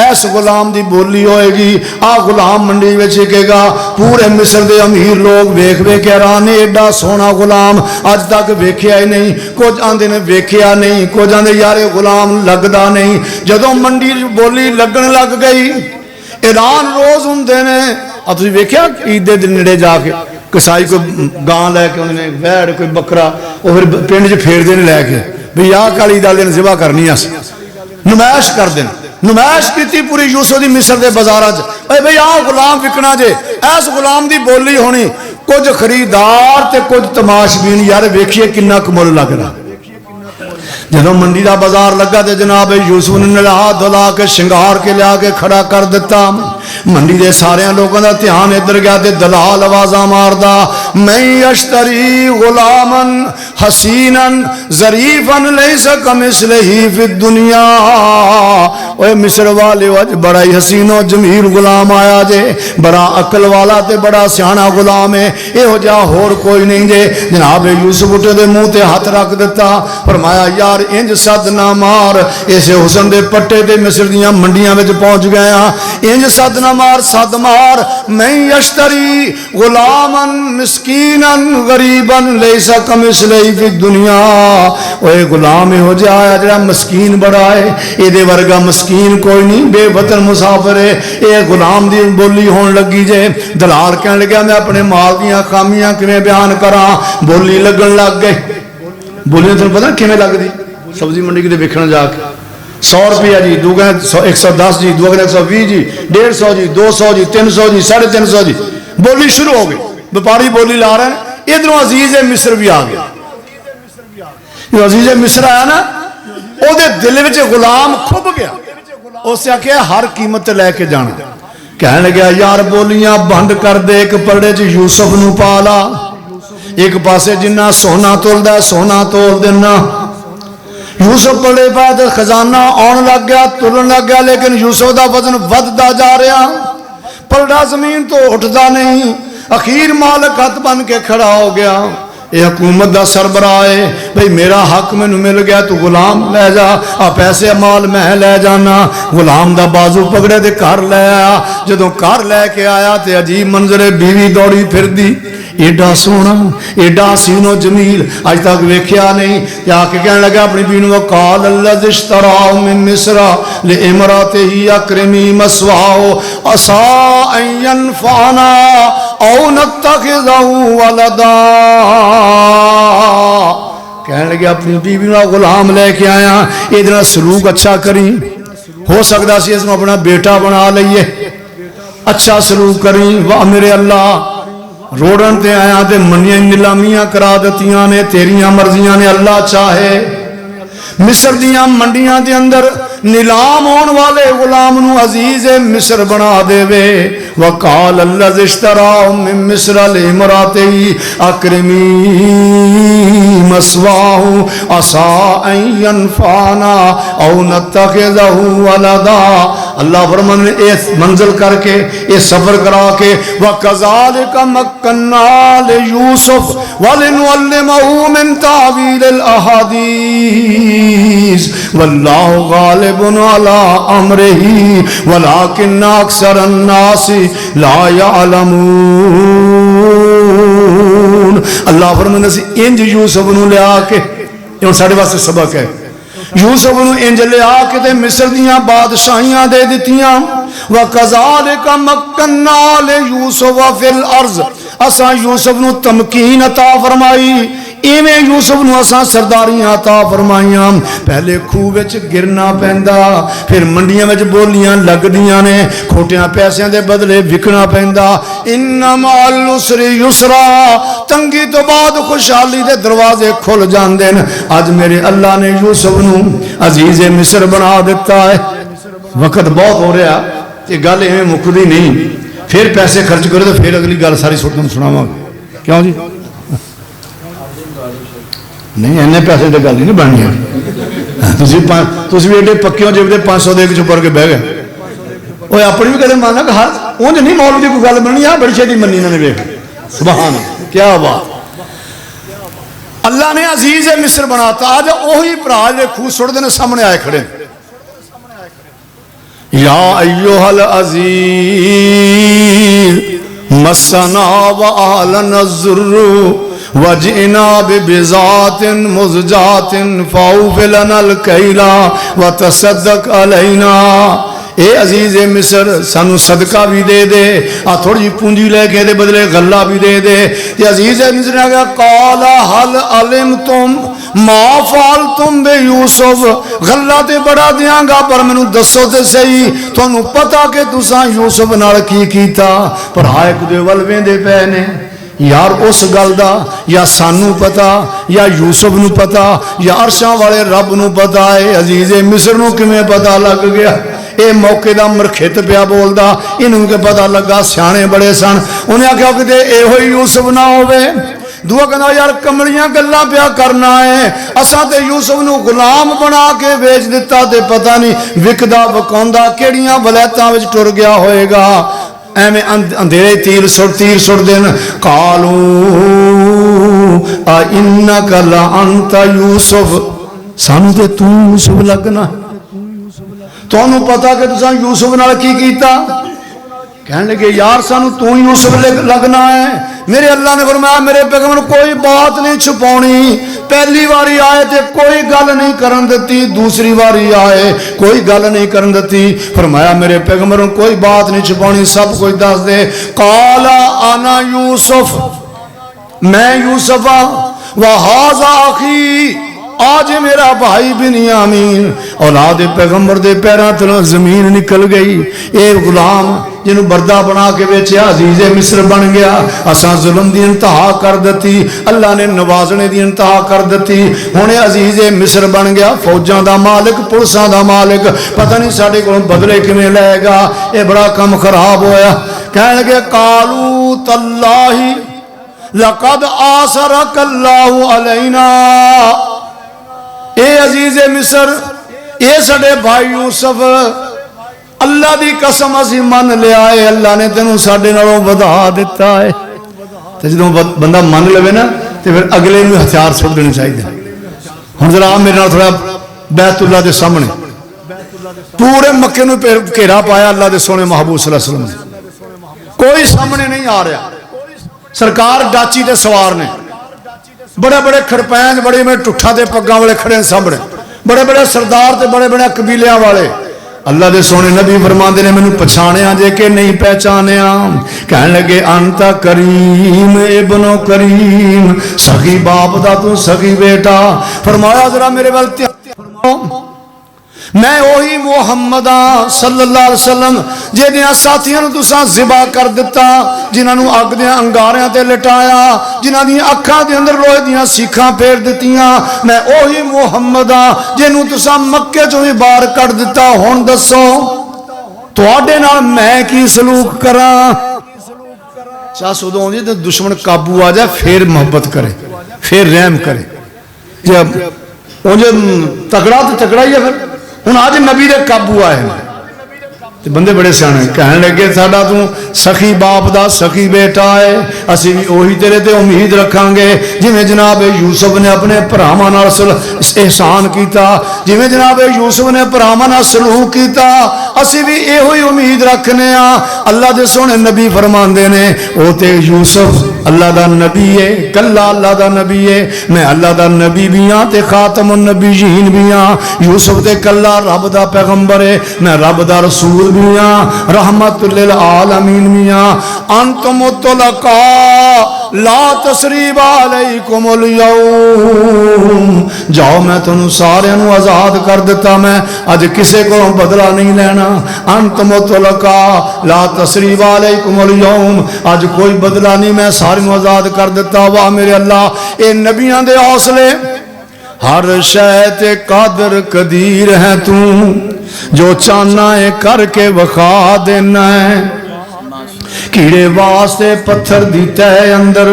इस गुलाम की बोली होएगी, आ गुलाम मंडी में विकेगा। पूरे मिस्र के अमीर लोग वेख वेख हैरान ने, एडा सोहना गुलाम अज तक वेख्या ही नहीं। कुछ आंदे ने वेख्या नहीं, कुछ आंदे यार गुलाम लगता नहीं। जदों मंडी बोली लगन लग गई, ऐलान रोज होंदे ने। तुसीं वेख्या ईद दे नेड़े जाके कसाई कोई गां लैके आउंदे, वैड़ कोई बकरा, वो फिर पिंड च फेरदे ने लैके भी आह काली दल दिन जिबा करनी, अस नुमाइश करदे ने। नुमाइश की पूरी यूसुफ की मिस्र के बाजारा च, भाई आ गुलाम विकना जे, इस गुलाम की बोली होनी। कुछ खरीदार ते कुछ तमाशबीन, यार वेखिए किन्ना कमुल लग रहा। जदों मंडी का बाजार लगा तो जनाब यूसुफ ने नला धुला के श्रृंगार के लिया के खड़ा कर दिता। मंडी के सारे लोगों का ध्यान इधर गया तो दलाल आवाजा मारदा, मैं अश्तरी गुलामन हसीनन जरीफन लैसा कमिसलिही फिद दुनिया। ओए मिस्र वाले अज बड़ा ही हसीनो जमीर गुलाम आया जे, बड़ा अकल वाला ते बड़ा सियाना गुलाम है, इहो जिहा होर कोई नहीं जे। जनाब यूसुफ उठे दे मुंह ते हथ रख दिता, फरमाया यार इंज सद ना मार, इस हुसन दे पट्टे ते मिस्र दियां मंडियां विच पहुंच गया। इंज सद ना मार, सद मार, मैं अश्तरी गुलामन मिस्र मिस्कीनन गरीबन लैसा कमिसलही फी दुनिया। ओए गुलाम हो जाया जरा मस्कीन बड़ा है, ये वर्गा मस्कीन कोई नहीं, बेवतन मुसाफिर है। ये गुलाम दी बोली होने लगी जे। दलाल कहने लगा मैं अपने माल दियां खामियां किवें बयान करा। बोली लगन लग गई। बोली तुम पता किवें लगदी? सब्जी मंडी किते वेखण जाके 100 रुपया जी, दो 110 जी, दो 120 जी, 150 जी, 200 जी, 300 जी, 350 जी। बोली शुरू हो गई। व्यापारी बोली ला रहे हैं। इधरों अजीज मिस्र भी आ गया। जो अजीज मिस्र आया ना, ओदे दिल विच गुलाम खुब गया। उसने आख्या हर कीमत लैके जाना। कहने लगा यार बोलियां बंद कर दे, एक पलड़े च यूसुफ नूं पा ला, एक पासे जिन्ना सोना तोलदा सोना तोल देना। यूसुफ पलड़े बाद खजाना आउण लग गया, तुलन लग गया, लेकिन यूसुफ का वजन वधदा जा रहा। पलड़ा जमीन तो उठता नहीं। अखीर मालिक हथ बन के खड़ा हो गया। ये हुकूमत का सरबराह है भाई, मेरा हक मैनू मिल गया, तू गुलाम लै जा, आ पैसे माल मैं लै जाना। गुलाम का बाजू पकड़े तो घर लै आया। जदों घर लैके आया तो अजीब मंजरे, बीवी दौड़ी फिरदी, एडा सोहना एडा हसीनो जमील अज तक वेख्या नहीं। आके कहने लगा अपनी बीवी को, काल अल्लाज़िश्तराहु मिन मिस्र लिइम्रअतिही अक्रिमी मस्वाहु असा अन यनफ़अना औ नत्तखिज़हु वलदा। कहने लगे अपनी बीवी का गुलाम लेके आया, ये सलूक अच्छा करी, हो सकता सी इसमें अपना बेटा बना लीए, अच्छा सलूक करी। वाह मेरे अल्लाह, रोड़न ते आया ते मनिया नीलामियां करा दित्तियां ने, तेरिया मर्जियां ने। अल्लाह चाहे मिस्र दियां मंडियां दे अंदर नीलाम होने वाले गुलाम नू अजीज मिस्र बना देवे। वकाल अल्लाज़िश्तराहु मिन मिस्र लिइम्रअतिही अक्रिमी मस्वाहु असा अन यनफ़अना औ नत्तखिज़हु वलदा। अल्लाह फरमान ने इस मंजिल करके, ये सफर करा के, वकज़ालिका मक्कन्ना लियूसुफ वलिनुअल्लिमहु मिन तावीलिल अहादीस वल्लाहु गालिबुन अला अम्रिही वलाकिन्ना अक्सरन नासी ला यअलमून। अल्लाह फरमांदा सी इंज यूसुफ नूं लिया के, ये साडे वास्ते सबक है। यूसुफ नूं इंज लिया के ते मिस्र दियां बादशाहियां दे दित्तियां। वकज़ालिका मक्कन्ना लियूसुफ फिल अर्ज़, असां यूसुफ नूं तमकीन अता फरमाई। इवें यूसुफ नूं असां सरदारियां अता फरमाइयां। पहले खूह विच गिरना पैंदा, फिर मंडियां विच बोलियां लगदियां ने, खोटियां पैसिਆਂ दे बदले विकना पैंदा। इन्ना मअल उसरि युसरा, तंगी तो बाद खुशहाली दे दरवाजे खुल जांदे ने। अज मेरे अल्लाह ने यूसुफ नूं अजीज मिस्र बना दिता है। वक्त बहुत हो रहा, ये गल इवें मुकदी नहीं। फिर पैसे खर्च करो तो फिर अगली गल सारी सुनावांगे। क्यों जी? नहीं इन्ने पैसे तो गल नहीं बननी। तुम भी एडे पक्के हो जिब 500 दे के चुप करके बह गए। वो अपनी भी कदम मानना कि हर उंज नहीं मौलवी की कोई गल बननी, आ बड़ी छेती मनी इन्होंने वेख। सुभान क्या बात। अल्लाह ने अजीज मिस्र बनाता। अज ओही भरा जो खूह सुटते हैं सामने आए खड़े। या अय्युहल अजीज मस्सना व अहलना ज़ुर्रु वजिना बिबिज़ातिन मुज़जातिन फ़अवफ़ि लनल कैला व तसद्दक़ अलैना। ए अजीज मिस्र सानू सदका भी दे दे, आ थोड़ी जी पूंजी लेके दे बदले गल्ला भी दे दे। ते अजीज मिस्र ने कहा काला हल अलिमतुम मा फ़अलतुम बि यूसुफ, गल्ला ते बड़ा दियांगा पर मैनू दसो ते सही तुहानू पता कि तुसां यूसुफ नाल की कीता। भरा एक दे वल वेंदे पए ने यार उस गल का या सानू पता या यूसुफ नू पता या अरशां वाले रब नू पता है। अजीजे मिस्र नू किवें पता लग गया? ये मौके का मरखित पिया बोलदा, इनू के पता लगा सियाणे बड़े सन। उन्हें आख्या कि इहो यूसुफ ना होवे। दूआ कहना यार कमलियां गल्लां पिया करना है, असां ते यूसुफ नू गुलाम बना के बेच दिता ते पता नहीं विकदा वकाउंदा किहड़ियां वलैतां विच टुर गया होएगा। एवें अंधेरे तीर सुट देन। कालू आ इन्नका ला अंता यूसुफ, सानू ते तू यूसुफ लगना, तुहानू पता कि तुसां यूसुफ नाल की कीता? कहने लगे यार सानू तू यूसुफ लगना है। मेरे अल्लाह ने फरमाया मेरे पैगंबर कोई बात नहीं छुपानी। पहली बारी आए तो कोई गल नहीं करन देती, दूसरी बारी आए कोई गल नहीं करन देती। फरमाया मेरे पैगंबर कोई बात नहीं छुपानी, सब कुछ दस दे। काला आना यूसुफ, मैं यूसुफ वहाजा आखी, आज मेरा भाई बिन्यामीन। औलाद पैगंबर दे पैरों तलों जमीन निकल गई। ये गुलाम जिन्हों बरदा बना के बेचा अजीजे मिस्र बन गया। असा जुल्म की इंतहा कर दी, अल्लाह ने नवाजने की इंतहा कर दी। हुणे अजीजे मिस्र बन गया, फौजा का मालिक, पुलिसा का मालिक। पता नहीं साढ़े को बदले किवें लएगा। ये बड़ा कम खराब होया। कह लगे कालू तल्लाही लकद आसरक अल्लाहु अलैना। ए अजीजे मिस्र, ये साडे भाई यूसुफ, अल्लाह की कसम असी मन लिया है, अल्लाह ने तेनों साडे नालों वधा दिता है। तो जो बंदा मन लवे ना तो फिर अगले में हथियार सुट देने चाहिए। हुण जरा मेरे नाल थोड़ा बैतुल्ला के सामने पूरे मक्के नूं घेरा पाया अल्लाह के सोने महबूब सल्लल्लाहु अलैहि वसल्लम ने। कोई सामने नहीं आ रहा। सरकार डाची ते सवार ने, बड़े बड़े खड़पैंज, बड़े बड़े टुठा के पग्गां वाले खड़े सामने, बड़े बड़े सरदार ते बड़े बड़े कबीलियां वाले। अल्लाह के सोने नबी फरमाते ने मैनू पछाणिया जे कि नहीं पहचानिया। कहने लगे अंता करीम इब्नो करीम, सगी बाप दा तू सगी बेटा। फरमाया जरा मेरे वाल ध्यान, मैं वही मुहम्मद सल्लल्लाहु अलैहि वसल्लम जिहदियां साथियां नूं तुसां ज़िबा कर दिता, जिन्हां अग दे अंगारियां ते लटाया, जिन्हां दी अखां दे अंदर लोहे दीयां सीखां फेर दित्तियां। मैं वही मुहम्मद जिन्हूं तुसां मक्के चों भी बाहर कढ दिता। हुण दसो तुहाडे नाल मैं की सलूक करां? चास उदों आउंदी ते दुश्मन काबू आ जाए, फिर मोहब्बत करे, फिर रहम करे। जब उंज तगड़ा तो तगड़ा ही है। फिर हुण अज नबी दे काबू आए ते बंदे बड़े सियाणे कहने लगे साडा तू सखी बाप दा सखी बेटा है, असी भी उही तेरे ते उम्मीद रखांगे जिवें जनाब यूसुफ ने अपने भरावां नाल एहसान कीता, जिवें जनाब यूसुफ ने भरावां नाल सलूक कीता, असी भी इहो ही उम्मीद रखने आ। अल्लाह दे सोहणे नबी फरमांदे ने ओ ते यूसुफ अल्लाह दा नबी है, कल्ला अल्लाह दा नबी है। मैं अल्लाह दा नबी भी हाँ ते खातमुन नबीयीन भी हाँ। यूसुफ ते कल्ला रब दा पैगंबर है, मैं रब दा रसूल भी हाँ, रहमतुल लिल आलमीन भी हाँ। अंतुम तुलका ला तसरीब अलैकुमुल यौम, जाओ मैं तुहानू सारियां नू आजाद कर दिता, मैं अज किसे को बदला नहीं लेना। अंतुम तुलका ला तसरीब अलैकुमुल यौम, अज कोई बदला नहीं, मैं सारे आजाद कर दिता। वाह मेरे अल्लाह, ये नबियां दे हौसले। हर शय ते कादर कदीर है तू, जो चाहना है करके वखा देना है। कीड़े वास्ते पत्थर दी तय अंदर,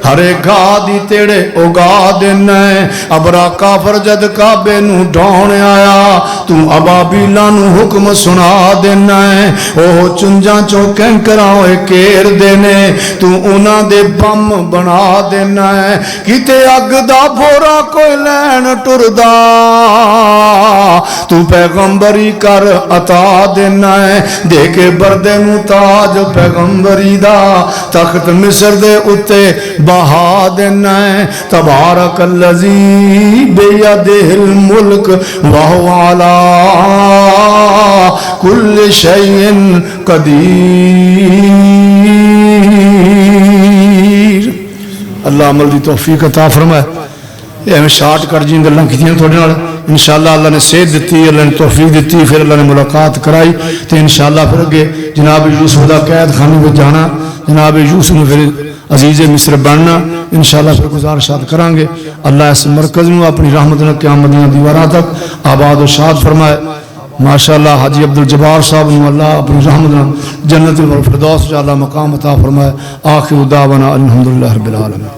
हरे घाह दी तेड़े उगा देना है। अबरा काफर जद काबे नू ढाउण आया, तू अबाबीला नू हुक्म सुना देना है। ओह चुंझां चों कैंकरां होए घेर देने, तू उन्हां दे बम बना देना है। किते अग दा भोरा कोई लैन टुरदा, तू पैगंबरी कर अता देना है। दे के बरदे नू ताज पैगंबरी दा, तख्त मिस्र दे उत्ते बहा देना है। तबारकल्लज़ी बियदिहिल मुल्क व हुवा अला कुल्लि शैइन कदीर। अल्लाह अमल दी तौफीक अता फरमाए। एवं शार्टकट जी गल्लां कीतियां थोड़े नाल, इंशाअल्लाह अल्लाह ने सेहत दी, अल्लाह ने तौफीक दी, फिर अल्लाह ने मुलाकात कराई तो इंशाअल्लाह फिर अगे जनाब यूसुफ का कैद खाने में जाना, जनाब यूसुफ ने फिर अजीज़े मिस्र बनना, इंशाअल्लाह फिर गुजारिशात करांगे। अल्लाह इस मरकज़ में अपनी रहमत ने क़यामत दी दीवारां तक आबाद और शाद फरमाए। माशाअल्लाह हाजी अब्दुल जब्बार साहब ने अल्लाह अपनी रहमत जन्नत फिरदौस जाला मकाम अता फरमाए। आखिर दावाना अल्हम्दुलिल्लाह रब्बिल आलमीन।